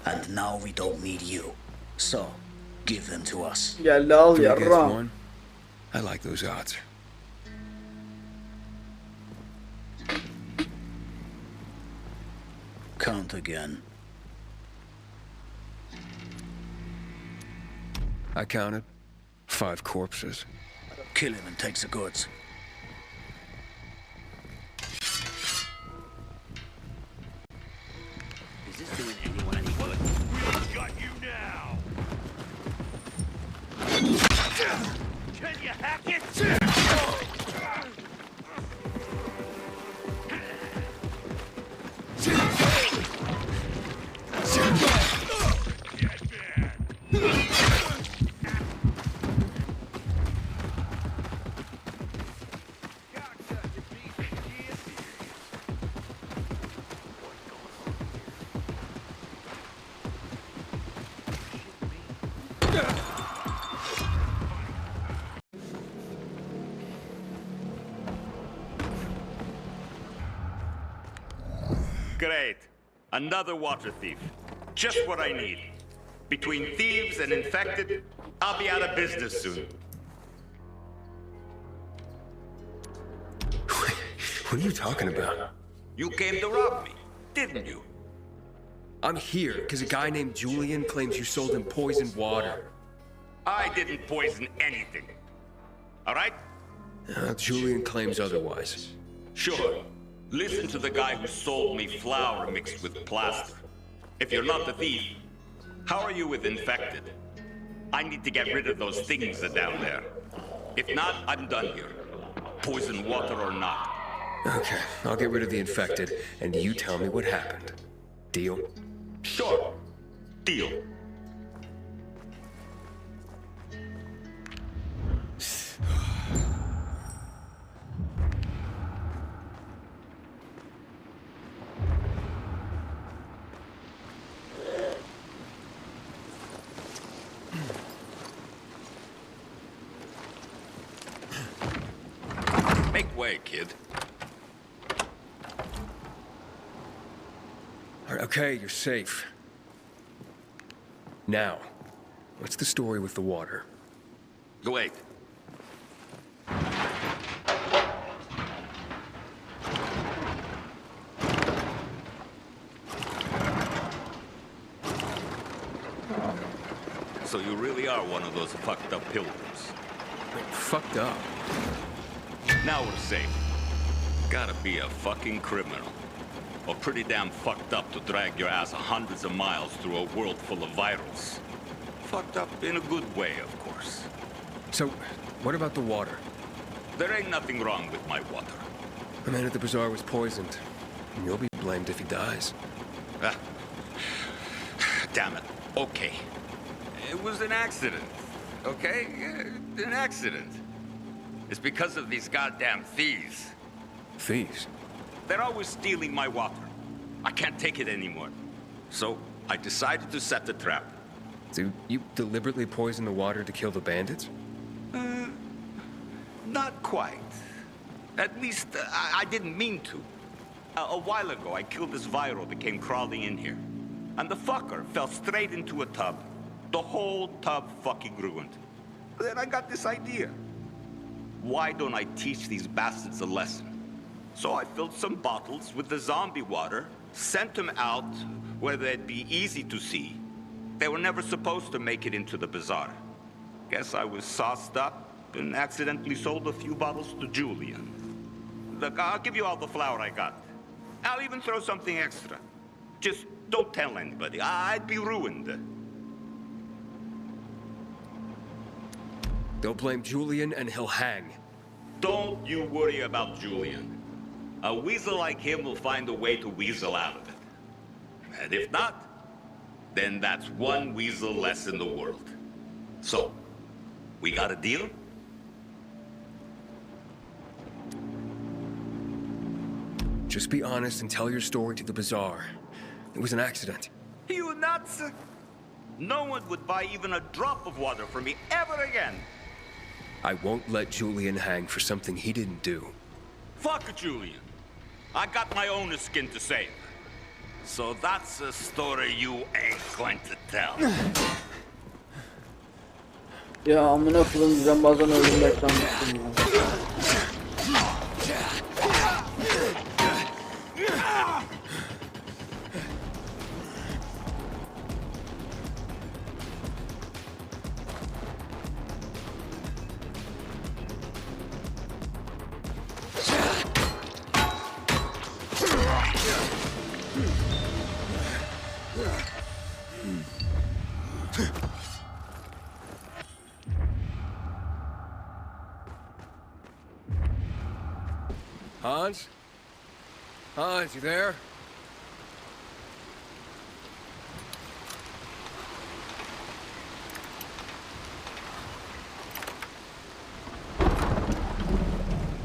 And now we don't need you. So, give them to us. Geldi al 3 against yarram. 1. I like those odds. Count again. I counted 5 corpses. Kill him and take the goods. Is this doing anyone any good? We've got you now! Can you hack it? Great. Another water thief. Just what I need. Between thieves and infected, I'll be out of business soon. What are you talking about? You came to rob me, didn't you? I'm here because a guy named Julian claims you sold him poisoned water. I didn't poison anything. All right? Julian claims otherwise. Sure. Listen to the guy who sold me flour mixed with plaster. If you're not the thief, how are you with infected? I need to get rid of those things that are down there. If not, I'm done here. Poison water or not. Okay, I'll get rid of the infected, and you tell me what happened. Deal? Sure. Deal. Make way, kid. All right, okay, you're safe. Now, what's the story with the water? Wait. So you really are one of those fucked up pilgrims. Wait, fucked up. Now we're safe. Gotta be a fucking criminal. Or pretty damn fucked up to drag your ass hundreds of miles through a world full of virals. Fucked up in a good way, of course. So, what about the water? There ain't nothing wrong with my water. The man at the bazaar was poisoned. And you'll be blamed if he dies. Ah. Damn it. Okay. It was an accident. Okay? An accident. It's because of these goddamn thieves. Thieves? They're always stealing my water. I can't take it anymore. So I decided to set the trap. So you deliberately poisoned the water to kill the bandits? Not quite. At least, I didn't mean to. A while ago, I killed this viral that came crawling in here. And the fucker fell straight into a tub. The whole tub fucking ruined. Then I got this idea. Why don't I teach these bastards a lesson? So I filled some bottles with the zombie water, sent them out where they'd be easy to see. They were never supposed to make it into the bazaar. Guess I was sauced up and accidentally sold a few bottles to Julian. Look, I'll give you all the flour I got. I'll even throw something extra. Just don't tell anybody. I'd be ruined. They'll blame Julian and he'll hang. Don't you worry about Julian. A weasel like him will find a way to weasel out of it. And if not, then that's one weasel less in the world. So, we got a deal? Just be honest and tell your story to the bazaar. It was an accident. You nuts? No one would buy even a drop of water from me ever again. I won't let Julian hang for something he didn't do. Fuck Julian. I got my own skin to save. So that's a story you ain't going to tell. Ya amına koyayım, ben bazen ölümden bıktım ya. Hans? Hans, you there?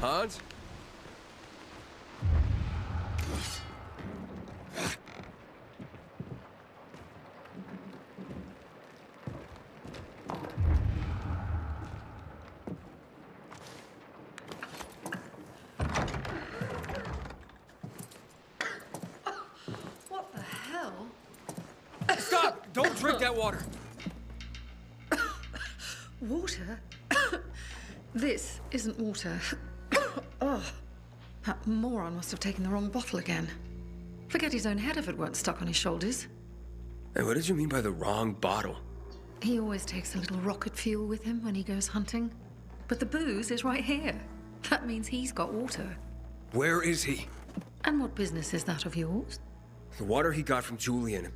Hans? What the hell? Stop! Don't drink that water! Water? This isn't water. Oh, that moron must have taken the wrong bottle again. Forget his own head if it weren't stuck on his shoulders. Hey, what did you mean by the wrong bottle? He always takes a little rocket fuel with him when he goes hunting. But the booze is right here. That means he's got water. Where is he? And what business is that of yours? The water he got from Julian.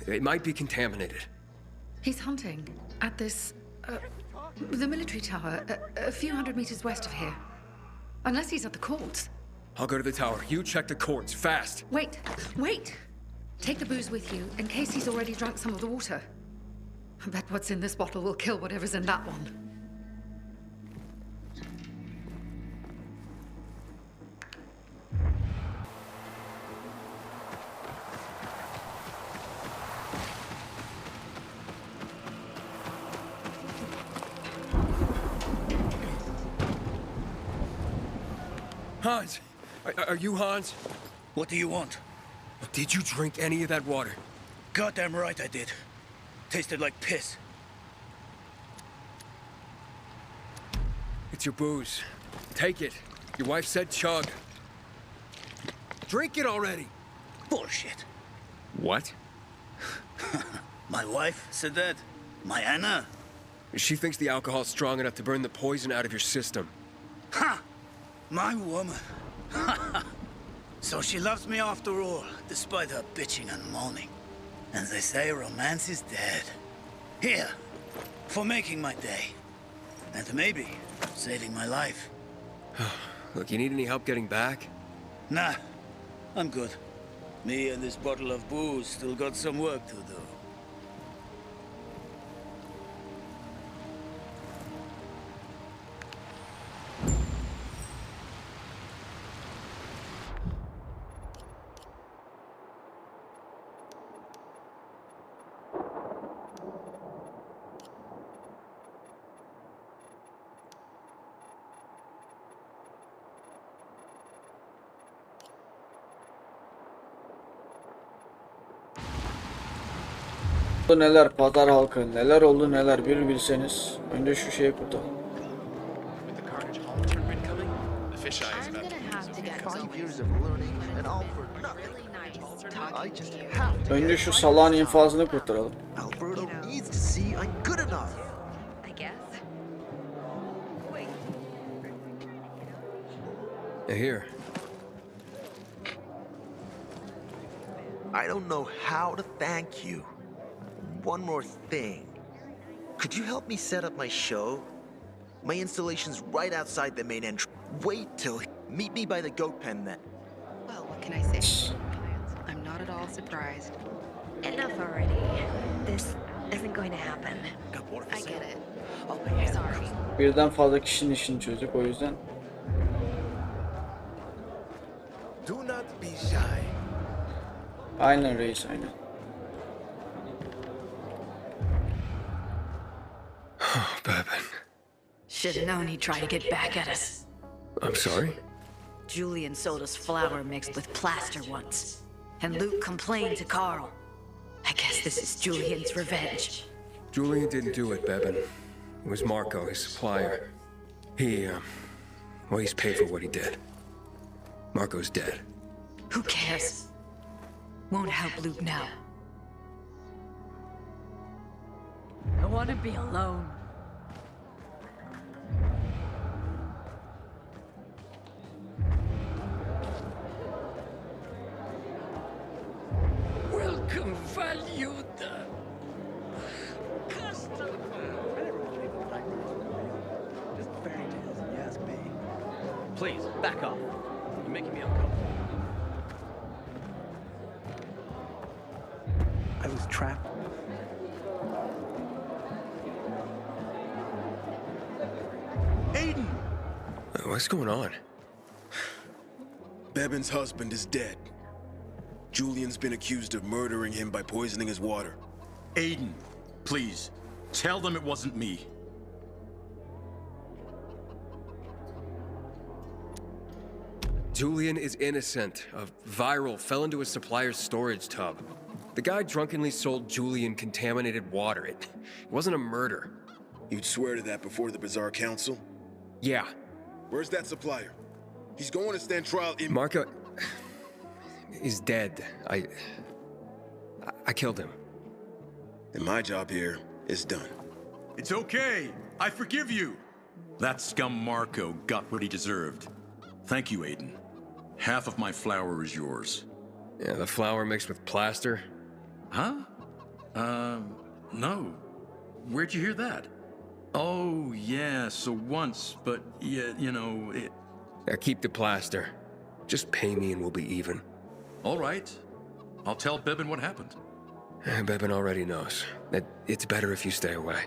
It might be contaminated. He's hunting at this, the military tower, a few hundred meters west of here. Unless he's at the courts. I'll go to the tower. You check the courts, fast. Wait, wait! Take the booze with you, in case he's already drunk some of the water. I bet what's in this bottle will kill whatever's in that one. Hans! Are you Hans? What do you want? Did you drink any of that water? Goddamn right I did. Tasted like piss. It's your booze. Take it. Your wife said chug. Drink it already! Bullshit. What? My wife said that. My Anna. She thinks the alcohol's strong enough to burn the poison out of your system. Ha! My woman. So she loves me after all, despite her bitching and moaning. And they say romance is dead. Here, for making my day. And maybe saving my life. Look, you need any help getting back? Nah, I'm good. Me and this bottle of booze still got some work to do. Neler pazar halkı, neler oldu neler bir bilseniz. Önce şu şeyi kurtaralım. With the carnage home tournament coming, the fisheye is I'm about gonna have to get 5 years of learning and all for nothing. really nice I talking just to you. have to Önce get şu right salağın this time. infazını kurtaralım. Alberto needs to see I'm good enough. I guess. Wait. Here. I don't know how to thank you. One more thing. Could you help me set up my show? My installation's right outside the main entrance. Wait till meet me by the goat pen then. Well, what can I say? I'm not at all surprised. Enough already. This isn't going to happen. I get it. Oh, Sorry. Birden fazla kişinin işini çözdük, o yüzden. Do not be shy. Aynen reis, aynen. Bourbon. Should have known he'd try to get back at us. I'm sorry? Julian sold us flour mixed with plaster once. and Luke complained to Carl. I guess this is Julian's revenge. Julian didn't do it, Bebin. It was Marco, his supplier. Well, he's paid for what he did. Marco's dead. Who cares? Won't help Luke now. I want to be alone. Welcome, Valuta. Custom. Just fairy tales and yes, me. Please, back off. You're making me uncomfortable. I was trapped. Aiden! What's going on? Bebin's husband is dead. Julian's been accused of murdering him by poisoning his water. Aiden, please, tell them it wasn't me. Julian is innocent. A viral fell into his supplier's storage tub. The guy drunkenly sold Julian contaminated water. It wasn't a murder. You'd swear to that before the Pazar Council? Yeah. Where's that supplier? He's going to stand trial in— Marco is dead. I killed him. And my job here is done. It's okay. I forgive you. That scum Marco got what he deserved. Thank you, Aiden. Half of my flour is yours. Yeah, the flour mixed with plaster? Huh? No. Where'd you hear that? Oh, yeah, so once, but yeah, you know, it... Yeah, keep the plaster. Just pay me and we'll be even. All right. I'll tell Bebin what happened. Bebin already knows. That it's better if you stay away.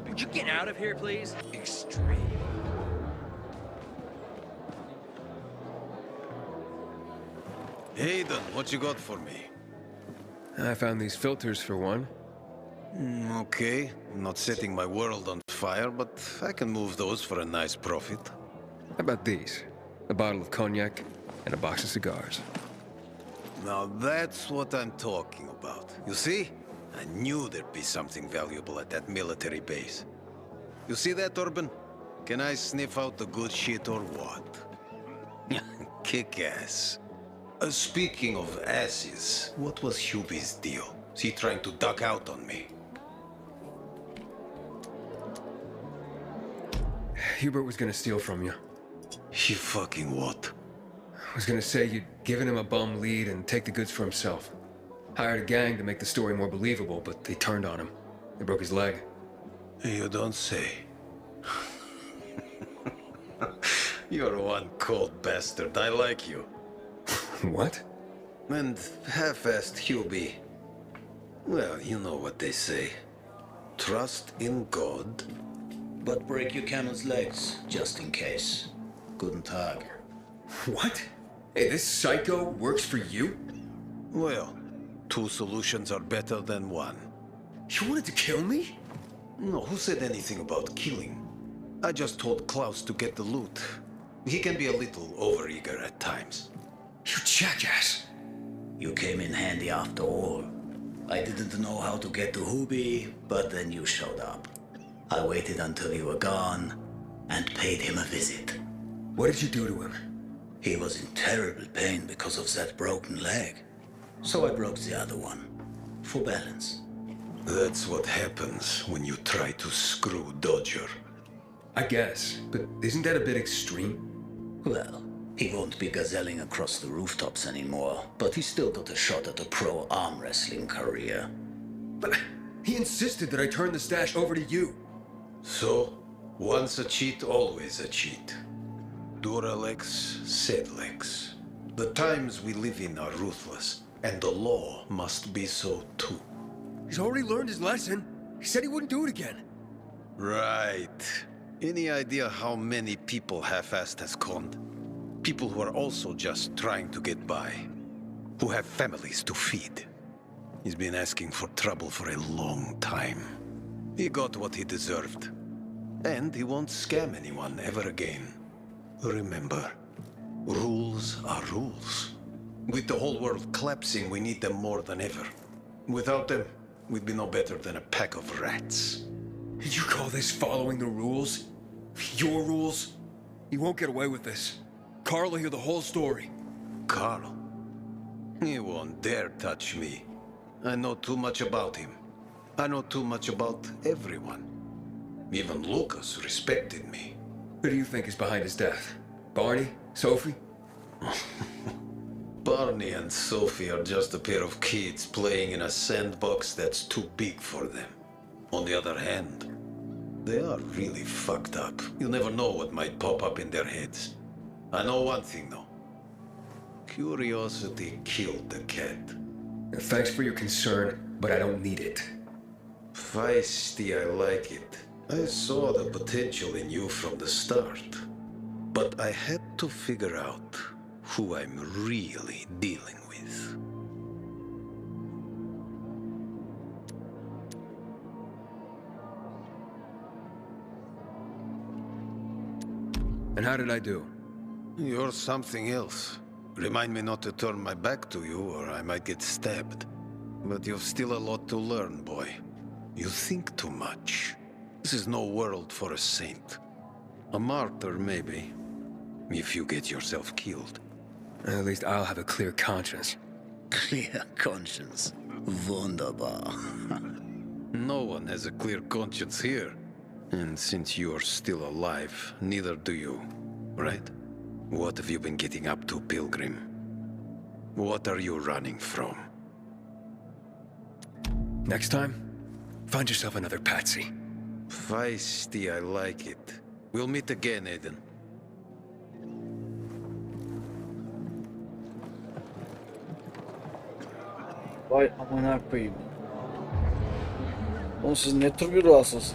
Would you get out of here, please? Extreme. Aiden, what you got for me? I found these filters for one. Okay, I'm not setting my world on fire, but I can move those for a nice profit. How about these? A bottle of cognac and a box of cigars. Now that's what I'm talking about. You see? I knew there'd be something valuable at that military base. You see that, Urban? Can I sniff out the good shit or what? Kick ass. Speaking of asses, what was Hubie's deal? Is he trying to duck out on me? Hubert was gonna steal from you. He fucking what? I was gonna say you'd given him a bum lead and take the goods for himself. Hired a gang to make the story more believable, but they turned on him. They broke his leg. You don't say. You're one cold bastard. I like you. What? And half-assed Hubie. Well, you know what they say. Trust in God. But break your camel's legs, just in case. Guten Tag. What? Hey, this psycho works for you? Well, two solutions are better than one. You wanted to kill me? No, who said anything about killing? I just told Klaus to get the loot. He can be a little overeager at times. You jackass! You came in handy after all. I didn't know how to get to Hubie, but then you showed up. I waited until you were gone and paid him a visit. What did you do to him? He was in terrible pain because of that broken leg. So I broke the other one. For balance. That's what happens when you try to screw Dodger. I guess, but isn't that a bit extreme? Well, he won't be gazelling across the rooftops anymore, but he's still got a shot at a pro arm wrestling career. But he insisted that I turn the stash over to you. So, once a cheat, always a cheat. Duralex, Sedlex. The times we live in are ruthless, and the law must be so too. He's already learned his lesson. He said he wouldn't do it again. Right. Any idea how many people half-assed has conned? People who are also just trying to get by. Who have families to feed. He's been asking for trouble for a long time. He got what he deserved. And he won't scam anyone ever again. Remember, rules are rules. With the whole world collapsing, we need them more than ever. Without them, we'd be no better than a pack of rats. Did you call this following the rules? Your rules? You won't get away with this. Carl will hear the whole story. Carl? He won't dare touch me. I know too much about him. I know too much about everyone. Even Lucas respected me. Who do you think is behind his death? Barney? Sophie? Barney and Sophie are just a pair of kids playing in a sandbox that's too big for them. On the other hand, they are really fucked up. You never know what might pop up in their heads. I know one thing though. Curiosity killed the cat. Thanks for your concern, but I don't need it. Feisty, I like it. I saw the potential in you from the start. But I had to figure out who I'm really dealing with. And how did I do? You're something else. Remind me not to turn my back to you or I might get stabbed. But you've still a lot to learn, boy. You think too much. This is no world for a saint. A martyr, maybe. If you get yourself killed. At least I'll have a clear conscience. Clear conscience. Wunderbar. No one has a clear conscience here. And since you're still alive, neither do you, right? What have you been getting up to, Pilgrim? What are you running from? Next time, find yourself another patsy. Feisty, I like it. We'll meet again, Aiden. Vay amına koyayım. Oğlum siz ne tür bir ruhsuz?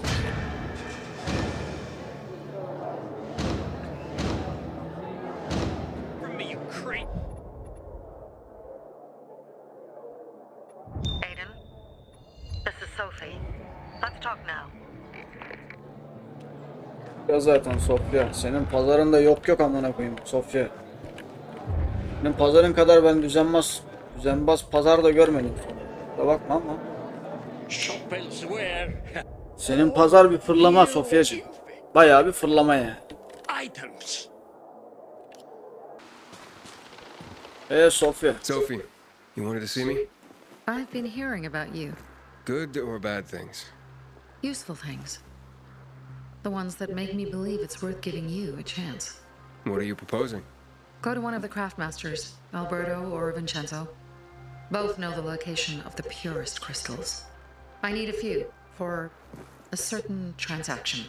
Aiden, this is Sophie. Let's talk now. Ya zaten Sofya. Senin pazarında yok amına koyayım Sofya. Senin pazarın kadar ben düzenbaz pazar da görmedim. Da bakma ama. Senin pazar bir fırlama Sofyacığım. Bayağı bir fırlama ya. Items. Sofya. Sophie, you wanted to see me? I've been hearing about you. Good or bad things? Useful things. The ones that make me believe it's worth giving you a chance. What are you proposing? Go to one of the craftmasters, Alberto or Vincenzo. Both know the location of the purest crystals. I need a few for a certain transaction.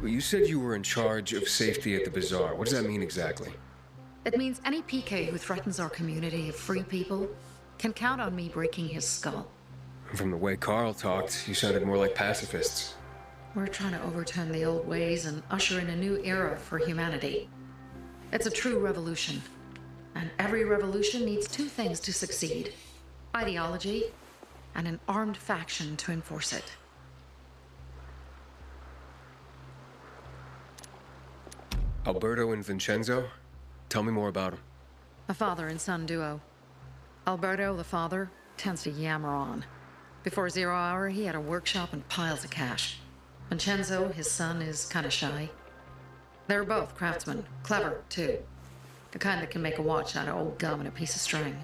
Well, you said you were in charge of safety at the bazaar. What does that mean exactly? It means any PK who threatens our community of free people can count on me breaking his skull. From the way Carl talked, you sounded more like pacifists. We're trying to overturn the old ways and usher in a new era for humanity. It's a true revolution. And every revolution needs two things to succeed: ideology and an armed faction to enforce it. Alberto and Vincenzo? Tell me more about them. A father and son duo. Alberto, the father, tends to yammer on. Before 0 hour, he had a workshop and piles of cash. Vincenzo, his son, is kind of shy. They're both craftsmen, clever, too. The kind that can make a watch out of old gum and a piece of string.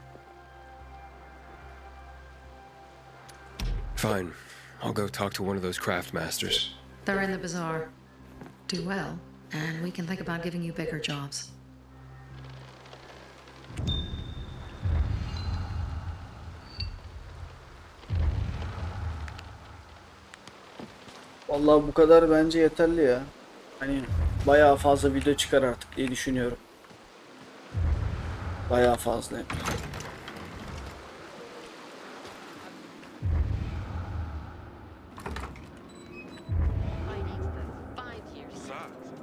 Fine. I'll go talk to one of those craft masters. They're in the bazaar. Do well, and we can think about giving you bigger jobs. Vallahi bu kadar bence yeterli ya. Hani bayağı fazla video çıkar artık diye düşünüyorum. Bayağı fazla.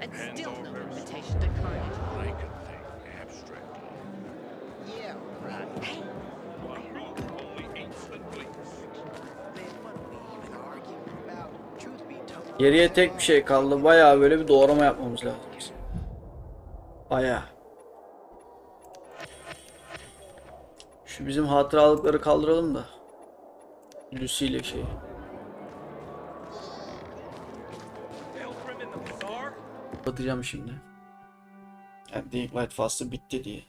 And still no invitation to Carnage. I can think abstractly. Yeah, right. Hey, Geriye tek bir şey kaldı. Bayağı böyle bir doğrama yapmamız lazım. Bayağı. Şu bizim hatıralıkları kaldıralım da. Lucy ile şey. Batacağım şimdi. Yani Deep Light faslı bitti diye.